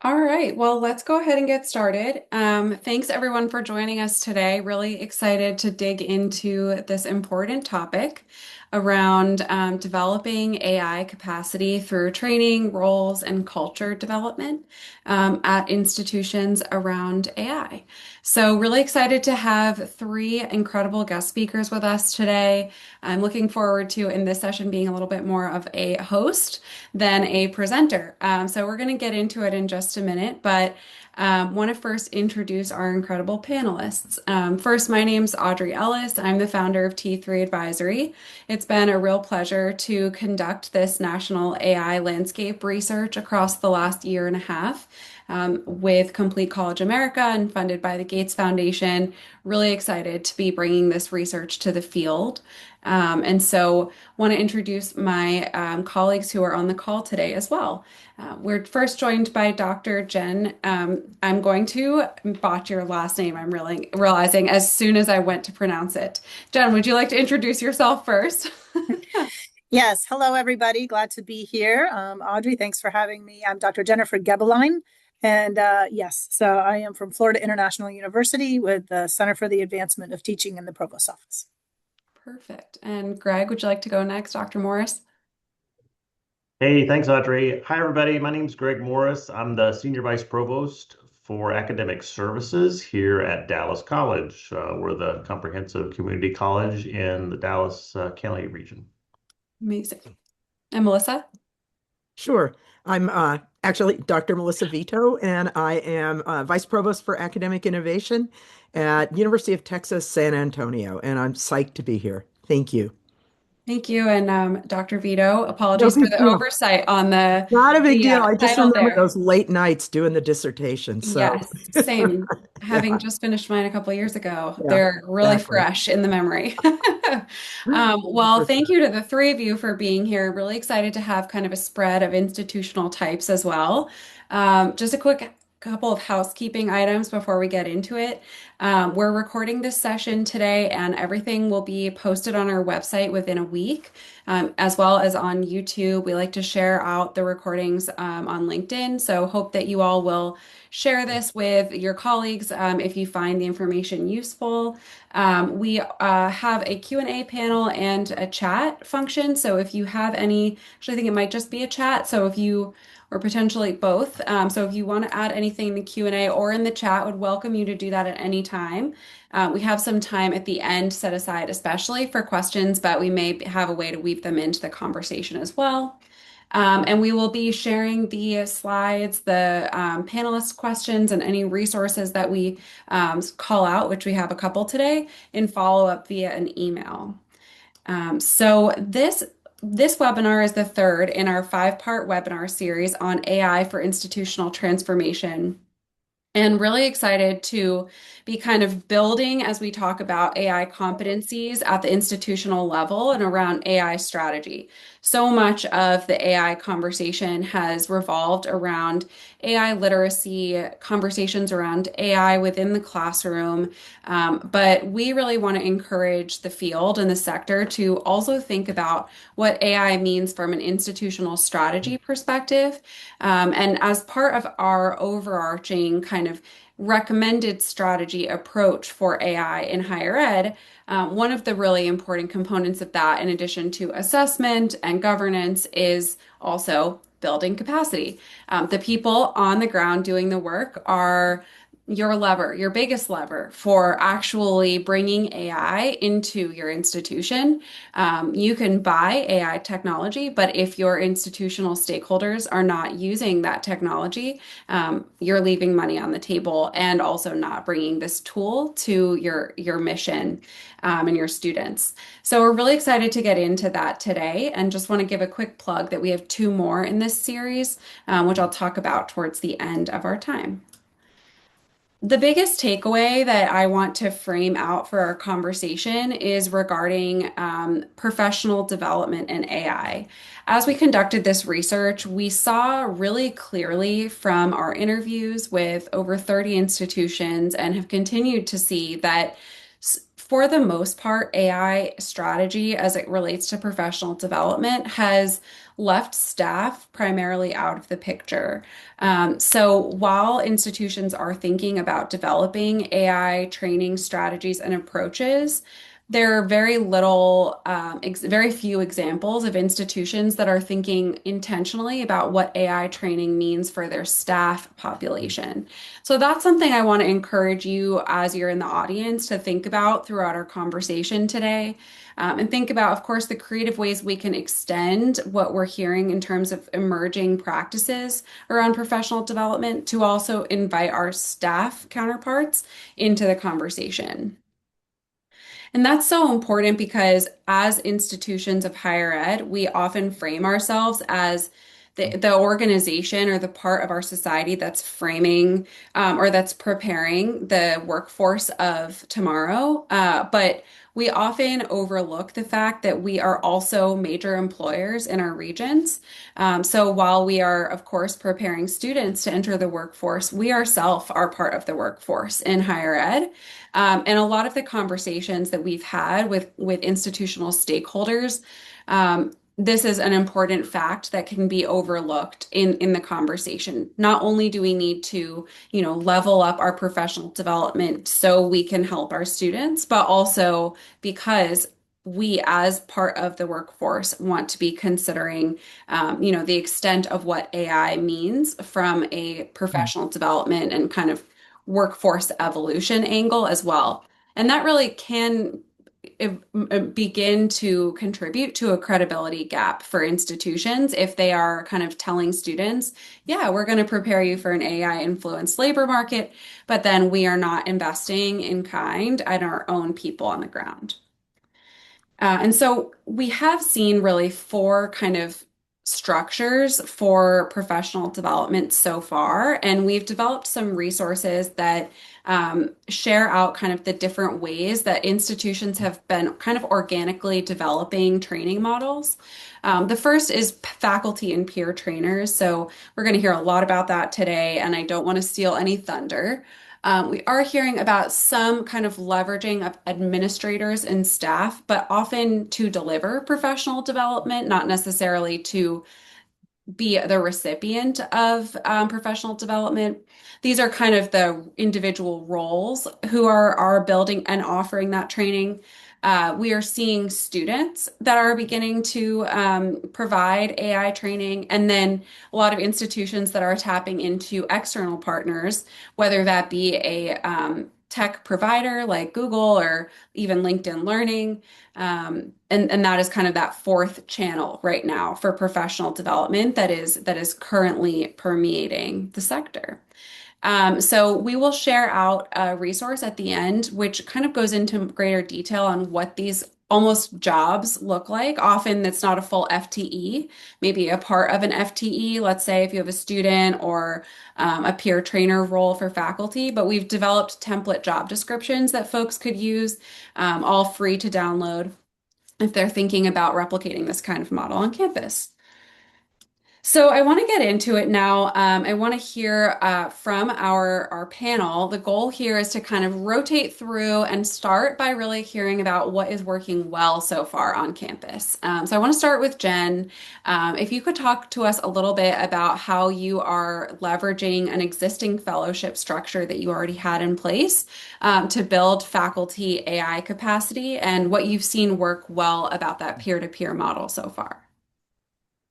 All right, well, let's go ahead and get started. Thanks everyone for joining us today. Really excited to dig into this important topic around developing AI capacity through training, roles, and culture development at institutions around AI. So, really excited to have three incredible guest speakers with us today. I'm looking forward to, in this session, being a little bit more of a host than a presenter. So we're going to get into it in just a minute, but want to first introduce our incredible panelists. First, my name's Audrey Ellis. I'm the founder of T3 Advisory. It's been a real pleasure to conduct this national AI landscape research across the last year and a half. With Complete College America and funded by the Gates Foundation. Really excited to be bringing this research to the field. And so want to introduce my colleagues who are on the call today as well. We're first joined by Dr. Jen. I'm going to botch your last name, I'm really realizing as soon as I went to pronounce it. Jen, would you like to introduce yourself first? Yes. Hello, everybody. Glad to be here. Audrey, thanks for having me. I'm Dr. Jennifer Gebeline. And yes, so I am from Florida International University with the Center for the Advancement of Teaching in the Provost Office. Perfect. And Greg, would you like to go next, Dr. Morris? Hey, thanks, Audrey. Hi, everybody. My name's Greg Morris. I'm the Senior Vice Provost for Academic Services here at Dallas College. We're the comprehensive community college in the Dallas County region. Amazing. And Melissa? Sure. I'm actually Dr. Melissa Vito, and I am Vice Provost for Academic Innovation at University of Texas, San Antonio, and I'm psyched to be here. Thank you. Thank you. And Dr. Vito, No apologies for big the deal. oversight on the, Not a big the deal. I just title remember there. those late nights doing the dissertation. So, Yes, same. Having yeah, just finished mine a couple of years ago, yeah, they're really exactly. fresh in the memory. Well, For thank sure. you to the three of you for being here. Really excited to have kind of a spread of institutional types as well. Just a quick couple of housekeeping items before we get into it. We're recording this session today, and everything will be posted on our website within a week, as well as on YouTube. We like to share out the recordings on LinkedIn, so hope that you all will share this with your colleagues if you find the information useful. We have a Q&A panel and a chat function. So if you have any, actually, I think it might just be a chat. So if you, or potentially both. So if you want to add anything in the Q&A or in the chat, would welcome you to do that at any time. We have some time at the end set aside, especially for questions, but we may have a way to weave them into the conversation as well. And we will be sharing the slides, the panelist questions, and any resources that we call out, which we have a couple today, in follow-up via an email. So this webinar is the third in our five-part webinar series on AI for institutional transformation. And really excited to be kind of building as we talk about AI competencies at the institutional level and around AI strategy. So much of the AI conversation has revolved around AI literacy, conversations around AI within the classroom. But we really want to encourage the field and the sector to also think about what AI means from an institutional strategy perspective. And as part of our overarching kind of recommended strategy approach for AI in higher ed, one of the really important components of that, in addition to assessment and governance, is also building capacity. The people on the ground doing the work are your lever, your biggest lever for actually bringing AI into your institution. You can buy AI technology, but if your institutional stakeholders are not using that technology, you're leaving money on the table and also not bringing this tool to your mission and your students. So we're really excited to get into that today, and just want to give a quick plug that we have two more in this series, which I'll talk about towards the end of our time. The biggest takeaway that I want to frame out for our conversation is regarding professional development in AI. As we conducted this research, we saw really clearly from our interviews with over 30 institutions and have continued to see that for the most part, AI strategy as it relates to professional development has left staff primarily out of the picture. So while institutions are thinking about developing AI training strategies and approaches, there are very few examples of institutions that are thinking intentionally about what AI training means for their staff population. So that's something I want to encourage you as you're in the audience to think about throughout our conversation today. And think about, of course, the creative ways we can extend what we're hearing in terms of emerging practices around professional development to also invite our staff counterparts into the conversation. And that's so important because as institutions of higher ed, we often frame ourselves as the organization or the part of our society that's framing or that's preparing the workforce of tomorrow. But we often overlook the fact that we are also major employers in our regions. So while we are, of course, preparing students to enter the workforce, we ourselves are part of the workforce in higher ed. And a lot of the conversations that we've had with institutional stakeholders, this is an important fact that can be overlooked in the conversation. Not only do we need to, level up our professional development so we can help our students, but also because we, as part of the workforce, want to be considering, the extent of what AI means from a professional development and kind of workforce evolution angle as well. And that really can begin to contribute to a credibility gap for institutions if they are kind of telling students, yeah, we're going to prepare you for an AI influenced labor market, but then we are not investing in kind in our own people on the ground. And so we have seen really four kind of structures for professional development so far, and we've developed some resources that share out kind of the different ways that institutions have been kind of organically developing training models. The first is faculty and peer trainers. So we're going to hear a lot about that today, and I don't want to steal any thunder. We are hearing about some kind of leveraging of administrators and staff, but often to deliver professional development, not necessarily to be the recipient of professional development. These are kind of the individual roles who are building and offering that training. We are seeing students that are beginning to provide AI training, and then a lot of institutions that are tapping into external partners, whether that be a tech provider like Google or even LinkedIn Learning. And that is kind of that fourth channel right now for professional development that is currently permeating the sector. So we will share out a resource at the end, which kind of goes into greater detail on what these almost jobs look like. Often it's not a full FTE, maybe a part of an FTE. Let's say if you have a student or a peer trainer role for faculty, but we've developed template job descriptions that folks could use, all free to download if they're thinking about replicating this kind of model on campus. So I want to get into it now. I want to hear from our panel. The goal here is to kind of rotate through and start by really hearing about what is working well so far on campus. So I want to start with Jen. If you could talk to us a little bit about how you are leveraging an existing fellowship structure that you already had in place to build faculty AI capacity and what you've seen work well about that peer-to-peer model so far.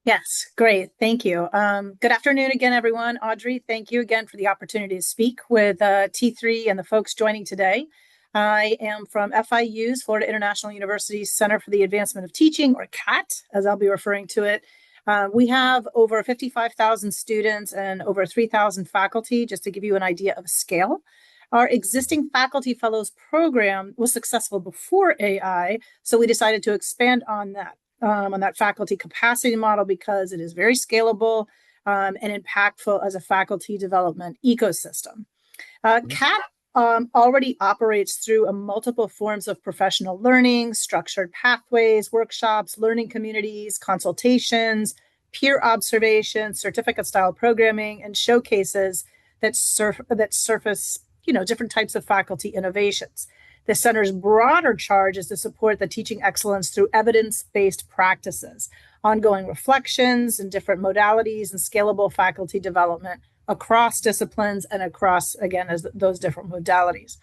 Yes, great. Thank you. Good afternoon again, everyone. Audrey, thank you again for the opportunity to speak with T3 and the folks joining today. I am from FIU's, Florida International University's Center for the Advancement of Teaching, or CAT, as I'll be referring to it. We have over 55,000 students and over 3,000 faculty, just to give you an idea of scale. Our existing Faculty Fellows program was successful before AI, so we decided to expand on that faculty capacity model because it is very scalable and impactful as a faculty development ecosystem. CAT already operates through multiple forms of professional learning, structured pathways, workshops, learning communities, consultations, peer observation, certificate-style programming, and showcases that surface, different types of faculty innovations. The center's broader charge is to support the teaching excellence through evidence-based practices, ongoing reflections in different modalities, and scalable faculty development across disciplines and across, again, as those different modalities.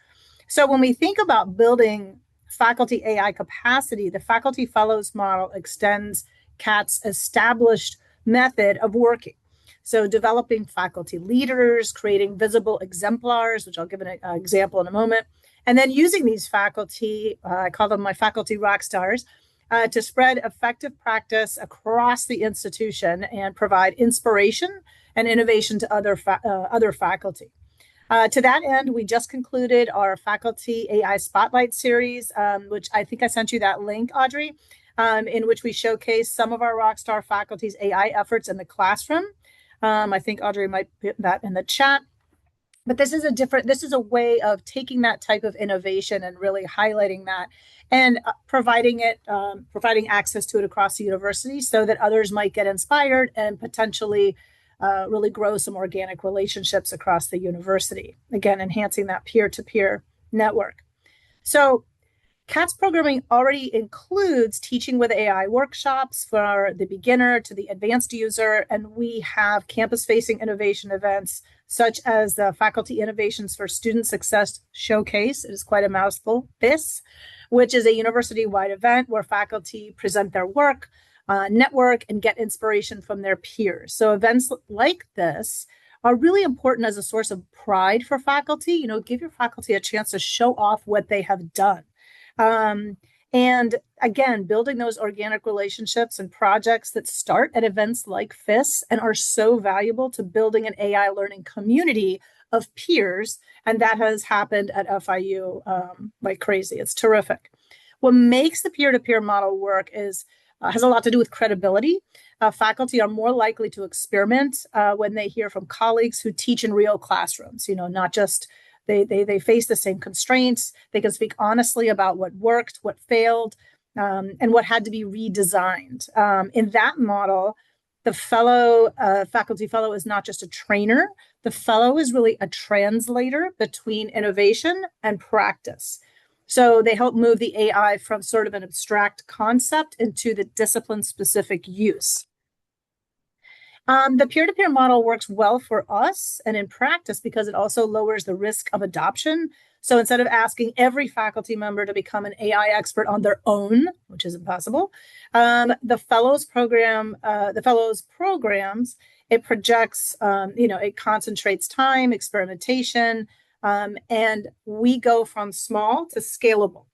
So when we think about building faculty AI capacity, the faculty fellows model extends CAT's established method of working. So developing faculty leaders, creating visible exemplars, which I'll give an example in a moment, and then using these faculty, I call them my faculty rock stars, to spread effective practice across the institution and provide inspiration and innovation to other faculty. To that end, we just concluded our Faculty AI Spotlight series, which I think I sent you that link, Audrey, in which we showcase some of our rockstar faculty's AI efforts in the classroom. I think Audrey might put that in the chat. But this is a way of taking that type of innovation and really highlighting that and providing access to it across the university so that others might get inspired and potentially really grow some organic relationships across the university. Again, enhancing that peer-to-peer network. So CAT's programming already includes teaching with AI workshops for the beginner to the advanced user, and we have campus-facing innovation events such as the Faculty Innovations for Student Success Showcase. It is quite a mouthful, FIS, which is a university-wide event where faculty present their work, network, and get inspiration from their peers. So events like this are really important as a source of pride for faculty. You know, give your faculty a chance to show off what they have done. And again, building those organic relationships and projects that start at events like FIS and are so valuable to building an AI learning community of peers. And that has happened at FIU like crazy. It's terrific. What makes the peer-to-peer model work has a lot to do with credibility. Faculty are more likely to experiment when they hear from colleagues who teach in real classrooms, you know, not just they face the same constraints. They can speak honestly about what worked, what failed, and what had to be redesigned. In that model, the faculty fellow is not just a trainer. The fellow is really a translator between innovation and practice. So they help move the AI from sort of an abstract concept into the discipline-specific use. The peer-to-peer model works well for us and in practice because it also lowers the risk of adoption. So instead of asking every faculty member to become an AI expert on their own, which is impossible, the fellows programs, it projects, it concentrates time, experimentation, and we go from small to scalable.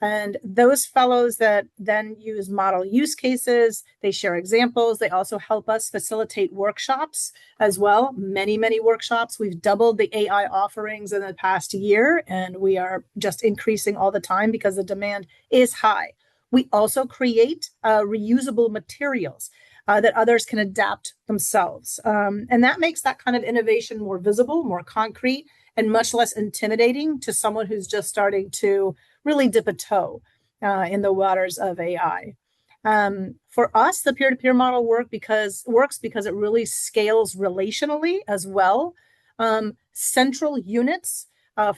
And those fellows that then use model use cases, they share examples. They also help us facilitate workshops as well. Many, many workshops. We've doubled the AI offerings in the past year, and we are just increasing all the time because the demand is high. We also create reusable materials that others can adapt themselves. And that makes that kind of innovation more visible, more concrete, and much less intimidating to someone who's just starting to really dip a toe in the waters of AI. For us, the peer-to-peer model works because it really scales relationally as well. Central units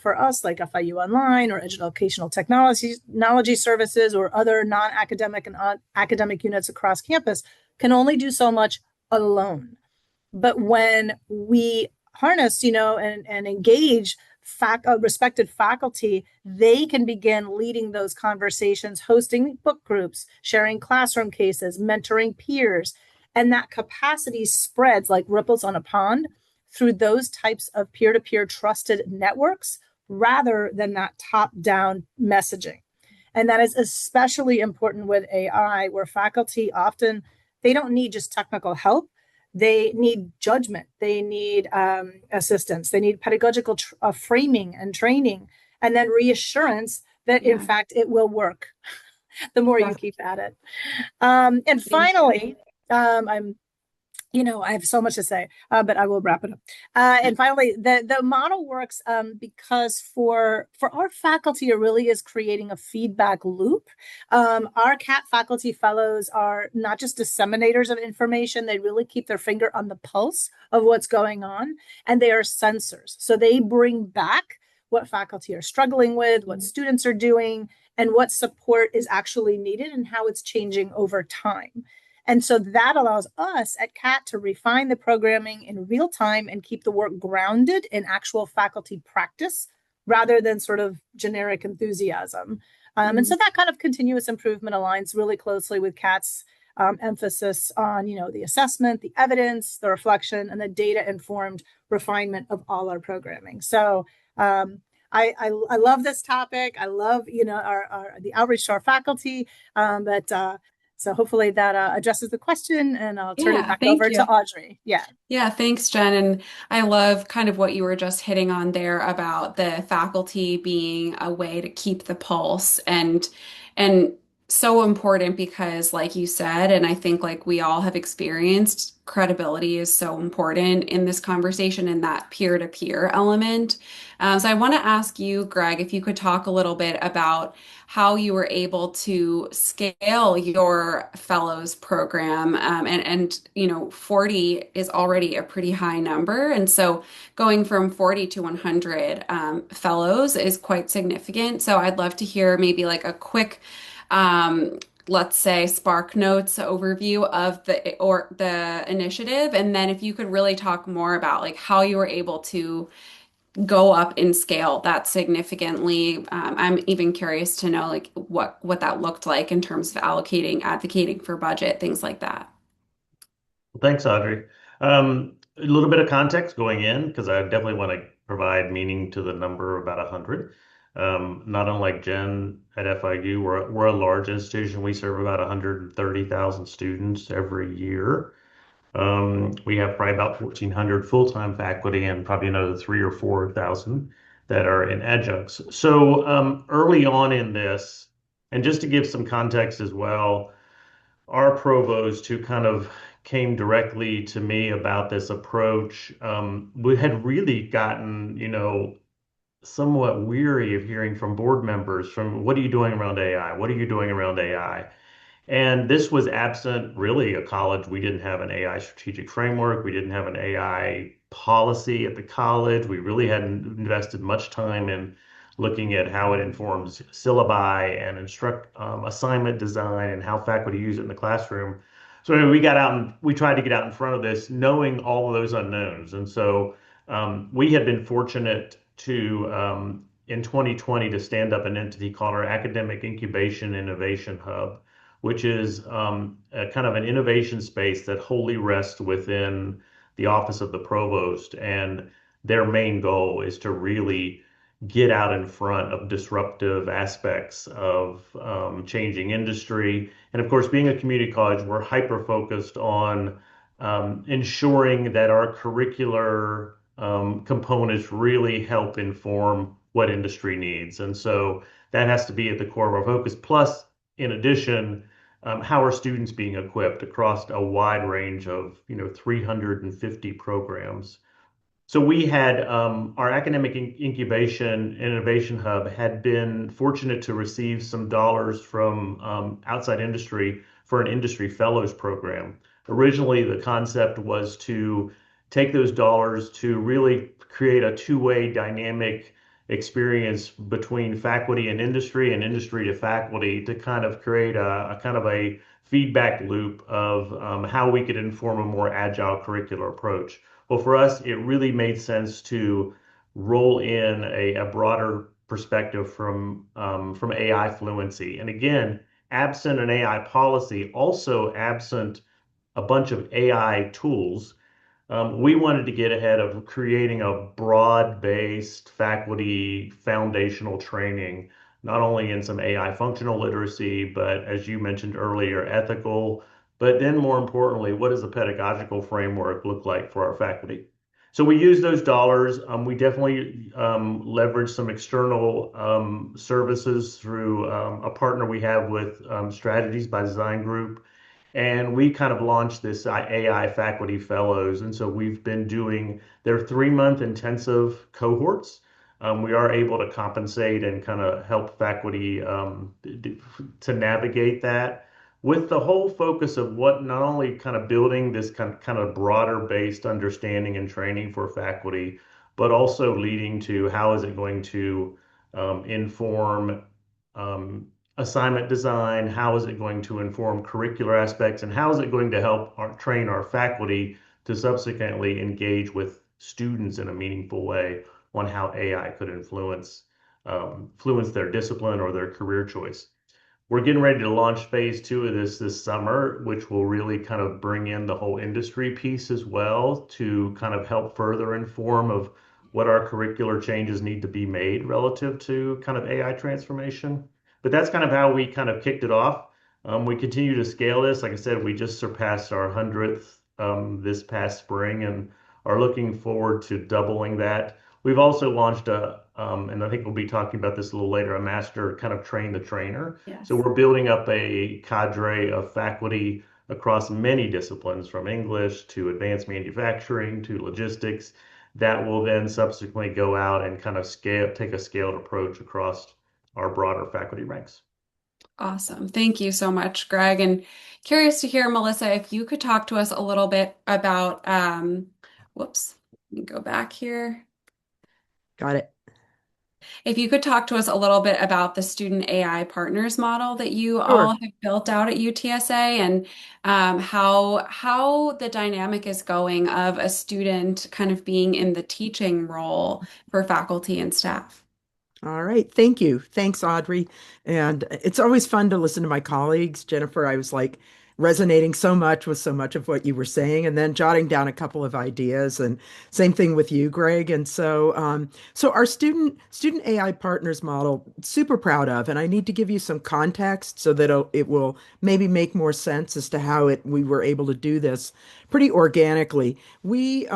for us, like FIU Online or Educational Technology Services or other non-academic and academic units across campus, can only do so much alone. But when we harness, and engage respected faculty, they can begin leading those conversations, hosting book groups, sharing classroom cases, mentoring peers. And that capacity spreads like ripples on a pond through those types of peer-to-peer trusted networks rather than that top-down messaging. And that is especially important with AI, where faculty often, they don't need just technical help. They need judgment. They need assistance. They need pedagogical framing and training, and then reassurance that, in fact, it will work the more you keep at it. And finally, I have so much to say, but I will wrap it up. And finally, the model works because for our faculty, it really is creating a feedback loop. Our CAT faculty fellows are not just disseminators of information, they really keep their finger on the pulse of what's going on, and they are sensors. So they bring back what faculty are struggling with, what students are doing, and what support is actually needed and how it's changing over time. And so that allows us at CAT to refine the programming in real time and keep the work grounded in actual faculty practice rather than sort of generic enthusiasm. And so that kind of continuous improvement aligns really closely with CAT's emphasis on, the assessment, the evidence, the reflection, and the data-informed refinement of all our programming. So I love this topic. I love, the outreach to our faculty. So hopefully that addresses the question, and I'll turn it Yeah, back thank over to you. Audrey. Yeah. Yeah, thanks, Jen. And I love kind of what you were just hitting on there about the faculty being a way to keep the pulse and so important because like you said, and I think like we all have experienced, credibility is so important in this conversation and that peer-to-peer element. So I want to ask you, Greg, if you could talk a little bit about how you were able to scale your fellows program. And 40 is already a pretty high number. And so going from 40 to 100 fellows is quite significant. So I'd love to hear maybe like a quick, let's say, Spark Notes overview of the initiative. And then if you could really talk more about like how you were able to go up in scale that significantly. I'm even curious to know like what that looked like in terms of allocating, advocating for budget, things like that. Well, thanks, Audrey. A little bit of context going in, because I definitely want to provide meaning to the number about 100. Not unlike Jen at FIU, we're a large institution. We serve about 130,000 students every year. We have probably about 1,400 full-time faculty and probably another 3 or 4,000 that are in adjuncts. So early on in this, and just to give some context as well, our provost who kind of came directly to me about this approach, we had really gotten, somewhat weary of hearing from board members from what are you doing around AI? What are you doing around AI? And this was absent really a college. We didn't have an AI strategic framework. We didn't have an AI policy at the college. We really hadn't invested much time in looking at how it informs syllabi and instruct assignment design and how faculty use it in the classroom. So anyway, we got out and we tried to get out in front of this, knowing all of those unknowns. And so we had been fortunate to in 2020 to stand up an entity called our Academic Incubation Innovation Hub, which is a kind of an innovation space that wholly rests within the Office of the Provost. And their main goal is to really get out in front of disruptive aspects of changing industry. And of course, being a community college, we're hyper focused on ensuring that our curricular components really help inform what industry needs. And so that has to be at the core of our focus. Plus, in addition, how are students being equipped across a wide range of 350 programs. So we had our academic incubation innovation hub had been fortunate to receive some dollars from outside industry for an industry fellows program. Originally, the concept was to take those dollars to really create a two-way dynamic experience between faculty and industry to faculty to kind of create a kind of a feedback loop of how we could inform a more agile curricular approach. Well, for us, it really made sense to roll in a broader perspective from AI fluency. And again, absent an AI policy, also absent a bunch of AI tools, we wanted to get ahead of creating a broad-based faculty foundational training, not only in some AI functional literacy, but as you mentioned earlier, ethical, but then more importantly, what does the pedagogical framework look like for our faculty? So we use those dollars. We definitely leverage some external services through a partner we have with Strategies by Design Group, and we kind of launched this AI faculty fellows. And so we've been doing their 3 month intensive cohorts. We are able to compensate and kind of help faculty to navigate that with the whole focus of what not only kind of building this kind of broader based understanding and training for faculty, but also leading to how is it going to inform assignment design, how is it going to inform curricular aspects, and how is it going to help train our faculty to subsequently engage with students in a meaningful way on how AI could influence their discipline or their career choice. We're getting ready to launch phase 2 of this summer, which will really kind of bring in the whole industry piece as well to kind of help further inform of what our curricular changes need to be made relative to kind of AI transformation. But that's kind of how we kind of kicked it off. We continue to scale this. Like I said, we just surpassed our 100th this past spring and are looking forward to doubling that. We've also launched and I think we'll be talking about this a little later, a master kind of train the trainer. So Yes. we're building up a cadre of faculty across many disciplines, from English to advanced manufacturing to logistics, that will then subsequently go out and kind of take a scaled approach across our broader faculty ranks. Awesome. Thank you so much, Greg. And curious to hear, Melissa, if you could talk to us a little bit about, whoops, let me go back here. Got it. If you could talk to us a little bit about the student AI partners model that you all Sure. have built out at UTSA and how the dynamic is going of a student kind of being in the teaching role for faculty and staff. All right. Thank you. Thanks, Audrey. And it's always fun to listen to my colleagues. Jennifer, I was like resonating so much with so much of what you were saying, and then jotting down a couple of ideas. And same thing with you, Greg. And so our student AI partners model, super proud of. And I need to give you some context so that it will maybe make more sense as to how we were able to do this pretty organically. We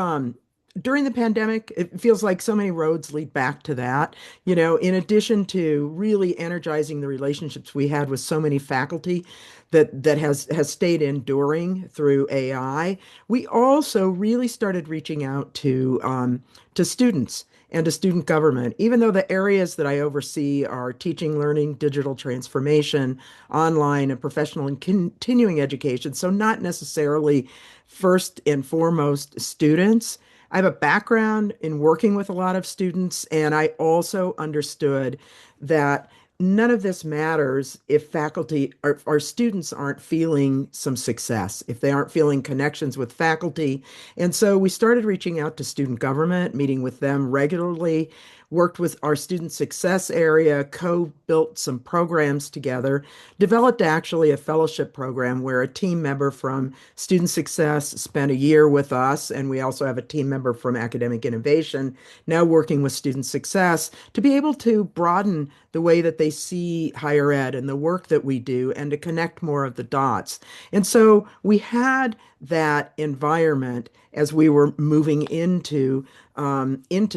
During the pandemic, it feels like so many roads lead back to that. In addition to really energizing the relationships we had with so many faculty that has stayed enduring through AI, we also really started reaching out to students and to student government. Even though the areas that I oversee are teaching, learning, digital transformation, online and professional and continuing education, so not necessarily first and foremost students. I have a background in working with a lot of students, and I also understood that none of this matters if faculty or students aren't feeling some success, if they aren't feeling connections with faculty. And so we started reaching out to student government, meeting with them regularly, worked with our student success area, co-built some programs together, developed actually a fellowship program where a team member from student success spent a year with us, and we also have a team member from academic innovation now working with student success to be able to broaden the way that they see higher ed and the work that we do and to connect more of the dots. And so we had that environment as we were moving into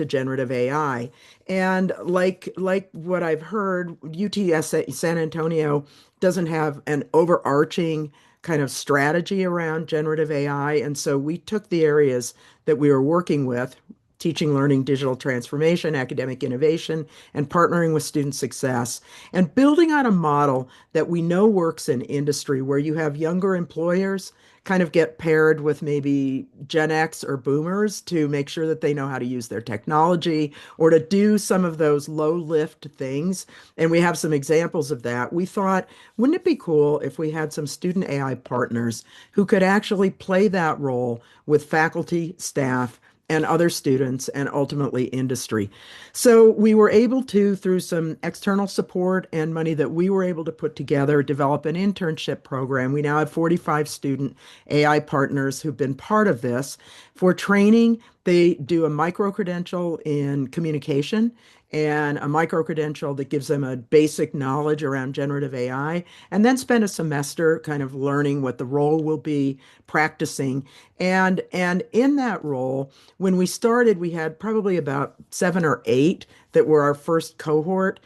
generative AI. And like what I've heard, UTS San Antonio doesn't have an overarching kind of strategy around generative AI. And so we took the areas that we were working with, teaching, learning, digital transformation, academic innovation, and partnering with student success, and building on a model that we know works in industry where you have younger employers kind of get paired with maybe Gen X or boomers to make sure that they know how to use their technology or to do some of those low lift things. And we have some examples of that. We thought, wouldn't it be cool if we had some student AI partners who could actually play that role with faculty, staff, and other students, and ultimately industry. So we were able to, through some external support and money that we were able to put together, develop an internship program. We now have 45 student AI partners who've been part of this. For training, they do a micro credential in communication and a micro credential that gives them a basic knowledge around generative AI, and then spend a semester kind of learning what the role will be, practicing. And in that role, when we started, we had probably about 7 or 8 that were our first cohort,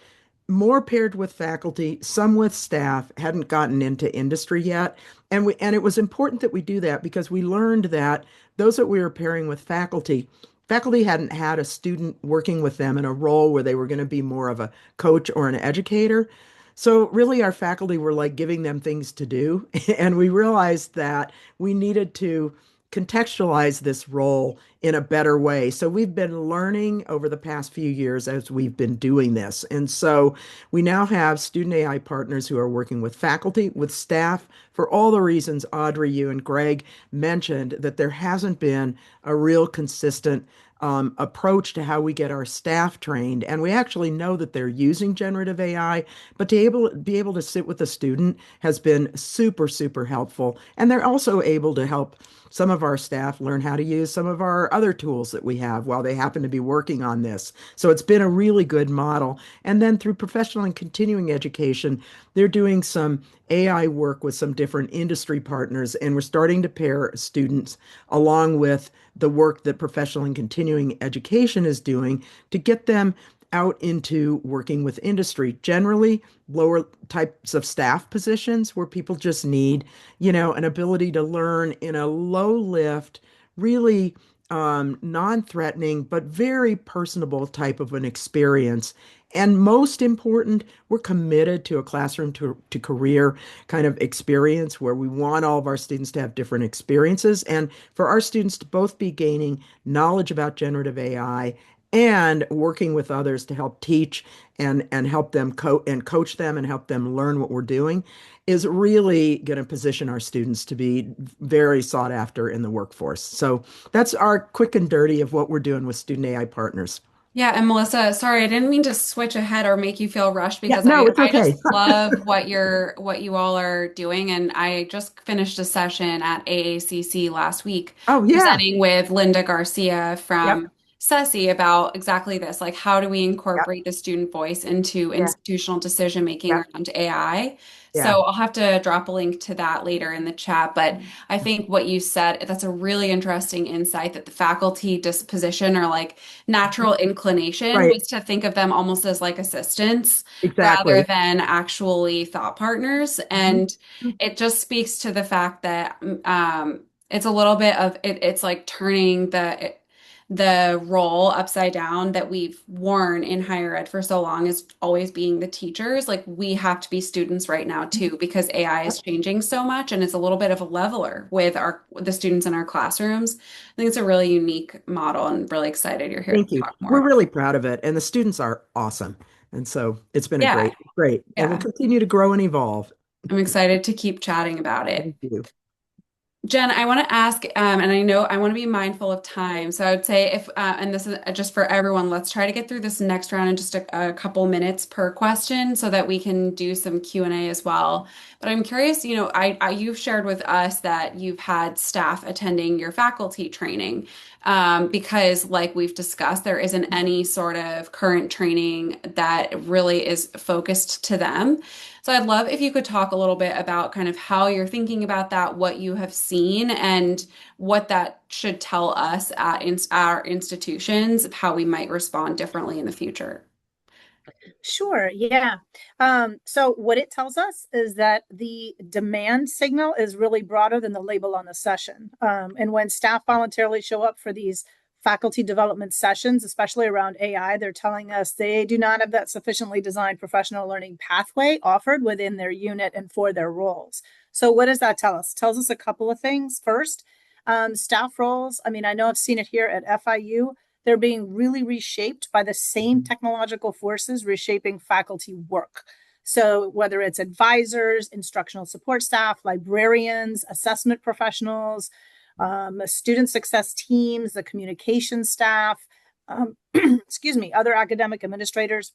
more paired with faculty, some with staff, hadn't gotten into industry yet. And it was important that we do that because we learned that those that we were pairing with faculty hadn't had a student working with them in a role where they were going to be more of a coach or an educator. So really our faculty were like giving them things to do. And we realized that we needed to contextualize this role in a better way. So we've been learning over the past few years as we've been doing this. And so we now have student AI partners who are working with faculty, with staff, for all the reasons Audrey, you and Greg mentioned, that there hasn't been a real consistent approach to how we get our staff trained. And we actually know that they're using generative AI, but be able to sit with a student has been super, super helpful. And they're also able to help some of our staff learn how to use some of our other tools that we have while they happen to be working on this. So it's been a really good model. And then through professional and continuing education, they're doing some AI work with some different industry partners, and we're starting to pair students along with the work that professional and continuing education is doing to get them out into working with industry, generally lower types of staff positions where people just need, an ability to learn in a low lift, really non-threatening, but very personable type of an experience. And most important, we're committed to a classroom to career kind of experience where we want all of our students to have different experiences and for our students to both be gaining knowledge about generative AI and working with others to help teach and help them coach them and help them learn what we're doing is really going to position our students to be very sought after in the workforce. So that's our quick and dirty of what we're doing with student AI partners. Yeah, and Melissa, sorry, I didn't mean to switch ahead or make you feel rushed Yeah, because no, it's I just okay. love what you all are doing. And I just finished a session at AACC last week Oh, yeah. presenting with Linda Garcia Yep. from SESI about exactly this, like how do we Yep. incorporate the student voice into Yeah. institutional decision making Yep. around AI. Yeah. So I'll have to drop a link to that later in the chat. But I think what you said, that's a really interesting insight that the faculty disposition or like natural inclination Right. was to think of them almost as like assistants rather Exactly. than actually thought partners. Mhm. And it just speaks to the fact that it's a little bit of it's like turning the role upside down that we've worn in higher ed for so long is always being the teachers. Like we have to be students right now too, because AI is Yep. changing so much and it's a little bit of a leveler with the students in our classrooms. I think it's a really unique model and really excited you're here to Thank you. talk more We're about really proud of it, and the students are awesome. And so it's been it. a Yeah, great, and we'll yeah. continue to grow and evolve. I'm excited to keep chatting about it. Thank you. Jen, I want to ask, and I know I want to be mindful of time. So I would say if, and this is just for everyone, let's try to get through this next round in just a couple minutes per question so that we can do some Q&A as well. But I'm curious, you've shared with us that you've had staff attending your faculty training, because like we've discussed, there isn't any sort of current training that really is focused to them. So I'd love if you could talk a little bit about kind of how you're thinking about that, what you have seen, and what that should tell us at our institutions, how we might respond differently in the future. Sure, yeah. So what it tells us is that the demand signal is really broader than the label on the session. And when staff voluntarily show up for these faculty development sessions, especially around AI, they're telling us they do not have that sufficiently designed professional learning pathway offered within their unit and for their roles. So what does that tell us? It tells us a couple of things. First, staff roles. I mean, I know I've seen it here at FIU. They're being really reshaped by the same technological forces reshaping faculty work. So whether it's advisors, instructional support staff, librarians, assessment professionals, student success teams, the communication staff, excuse me, other academic administrators,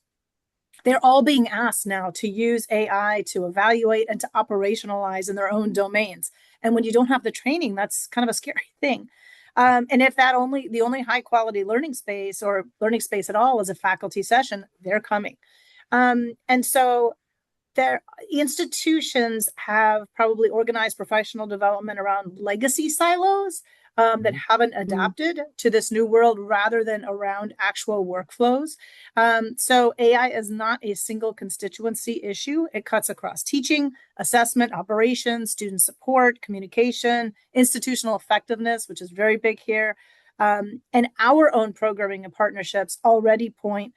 they're all being asked now to use AI to evaluate and to operationalize in their own domains. And when you don't have the training, that's kind of a scary thing. And if the only high quality learning space or learning space at all is a faculty session, they're coming. And so their institutions have probably organized professional development around legacy silos that haven't adapted to this new world rather than around actual workflows. So AI is not a single constituency issue. It cuts across teaching, assessment, operations, student support, communication, institutional effectiveness, which is very big here. And our own programming and partnerships already point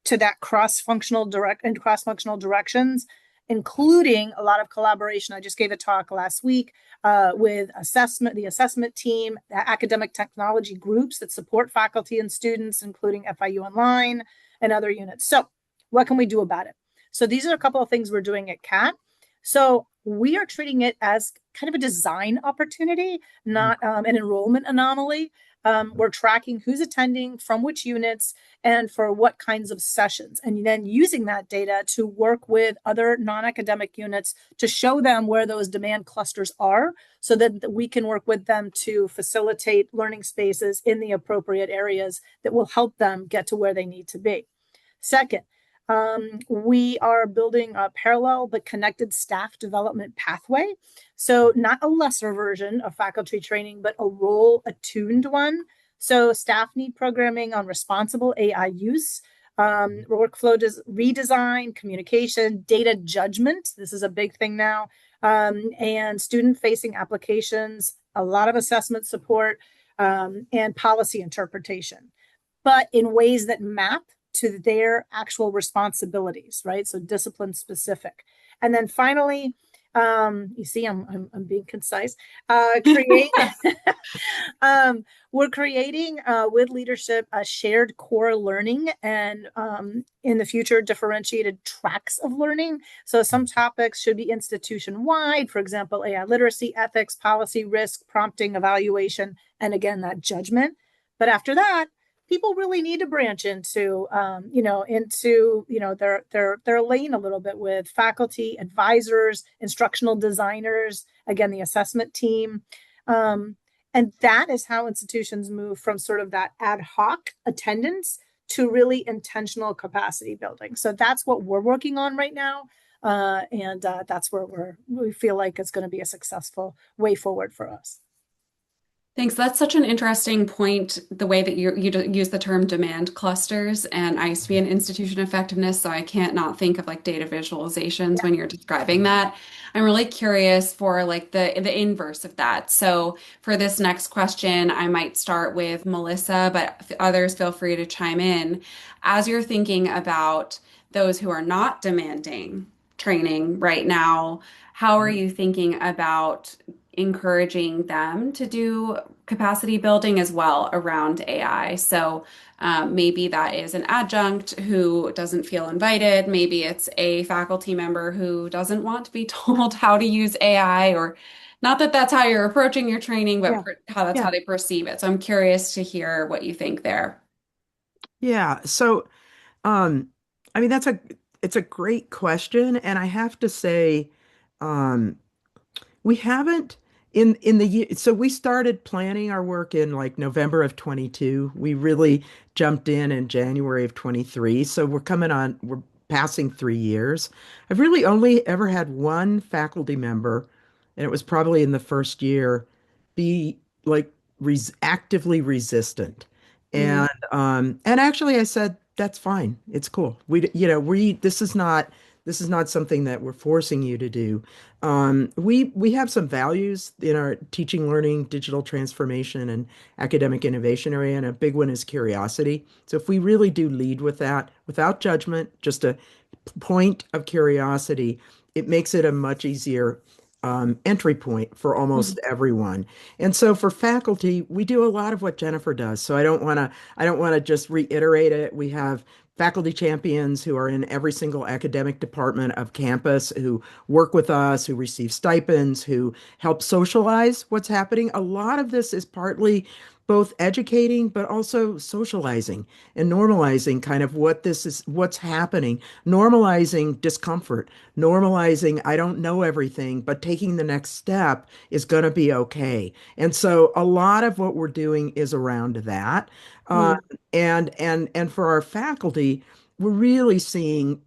to that cross-functional directions including a lot of collaboration. I just gave a talk last week with the assessment team, the academic technology groups that support faculty and students, including FIU Online and other units. So what can we do about it? So these are a couple of things we're doing at CAT. So we are treating it as kind of a design opportunity, not an enrollment anomaly. We're tracking who's attending, from which units, and for what kinds of sessions, and then using that data to work with other non-academic units to show them where those demand clusters are so that we can work with them to facilitate learning spaces in the appropriate areas that will help them get to where they need to be. Second, we are building a parallel but connected staff development pathway. So not a lesser version of faculty training, but a role attuned one. So staff need programming on responsible AI use, workflow redesign, communication, data judgment. This is a big thing now. And student-facing applications, a lot of assessment support, and policy interpretation, but in ways that map to their actual responsibilities, right? So discipline specific. And then finally, you see, I'm being concise. We're creating with leadership a shared core learning and in the future differentiated tracks of learning. So some topics should be institution wide, for example, AI literacy, ethics, policy, risk, prompting, evaluation, and again that judgment. But after that, people really need to branch into their lane a little bit with faculty, advisors, instructional designers, again, the assessment team. And that is how institutions move from sort of that ad hoc attendance to really intentional capacity building. So that's what we're working on right now. And that's where we feel like it's going to be a successful way forward for us. Thanks. That's such an interesting point, the way that you use the term demand clusters. And I used to be in institution effectiveness, so I can't not think of like data visualizations when you're describing that. I'm really curious for like the inverse of that. So for this next question, I might start with Melissa, but others feel free to chime in. As you're thinking about those who are not demanding training right now, how are you thinking about encouraging them to do capacity building as well around AI? So maybe that is an adjunct who doesn't feel invited. Maybe it's a faculty member who doesn't want to be told how to use AI, or not that that's how you're approaching your training, but Yeah. how that's Yeah. how they perceive it. So I'm curious to hear what you think there. Yeah. So, um, I mean, it's a great question, and I have to say, um, we haven't in the year, so we started planning our work in like November of 22. We really jumped in January of 23. So we're passing 3 years. I've really only ever had one faculty member, and it was probably in the first year, be like actively resistant. Mhm. And actually I said, that's fine. It's cool. We this is not something that we're forcing you to do. We have some values in our teaching, learning, digital transformation, and academic innovation area, and a big one is curiosity. So if we really do lead with that, without judgment, just a point of curiosity, it makes it a much easier entry point for almost everyone. And so for faculty, we do a lot of what Jennifer does. So I don't want to just reiterate it. We have faculty champions who are in every single academic department of campus who work with us, who receive stipends, who help socialize what's happening. A lot of this is partly both educating, but also socializing and normalizing kind of what's happening, normalizing discomfort, normalizing, I don't know everything, but taking the next step is going to be okay. And so a lot of what we're doing is around that. Uh, Mhm. and for our faculty, we're really seeing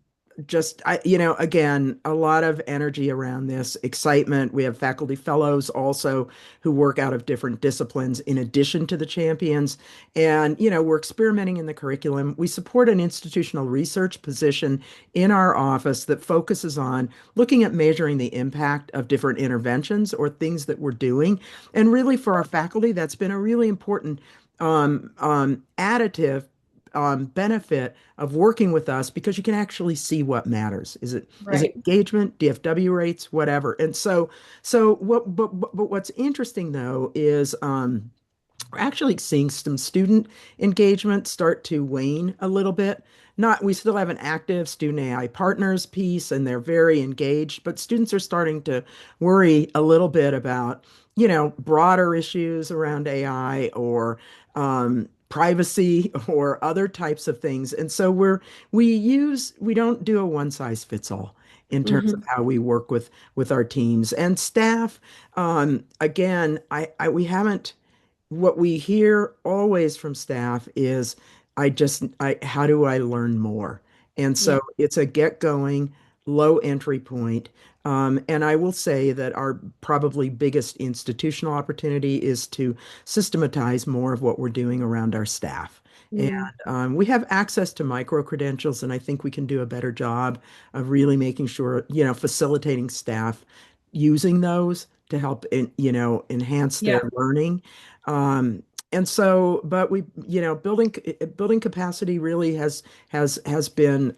again, a lot of energy around this excitement. We have faculty fellows also who work out of different disciplines in addition to the champions. And, we're experimenting in the curriculum. We support an institutional research position in our office that focuses on looking at measuring the impact of different interventions or things that we're doing. And really for our faculty, that's been a really important additive benefit of working with us because you can actually see what matters. Is it Right. engagement, DFW rates, whatever. And so but what's interesting though is we're actually seeing some student engagement start to wane a little bit. Not, we still have an active student AI partners piece and they're very engaged, but students are starting to worry a little bit about, broader issues around AI or privacy or other types of things. And so we don't do a one size fits all in terms of Hmm. how we work with our teams and staff. Again, we haven't what we hear always from staff is how do I learn more? And Yeah. so it's a get going, low entry point. And I will say that our probably biggest institutional opportunity is to systematize more of what we're doing around our staff. And Mm. we have access to micro credentials, and I think we can do a better job of really making sure, facilitating staff using those to help enhance their Yeah. learning. Um, and so, but building capacity really has been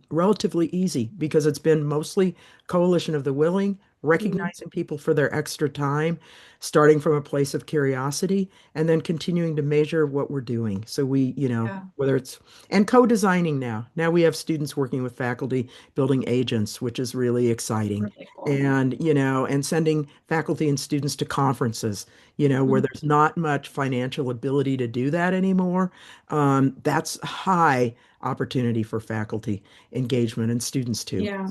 relatively easy because it's been mostly coalition of the willing, Mhm. recognizing people for their extra time, starting from a place of curiosity, and then continuing to measure what we're doing. So Yeah. whether it's and co-designing now. Now we have students working with faculty building agents, which is really exciting. Really cool. And sending faculty and students to conferences, where Mhm. there's not much financial ability to do that anymore. That's high opportunity for faculty engagement and students too. Yeah.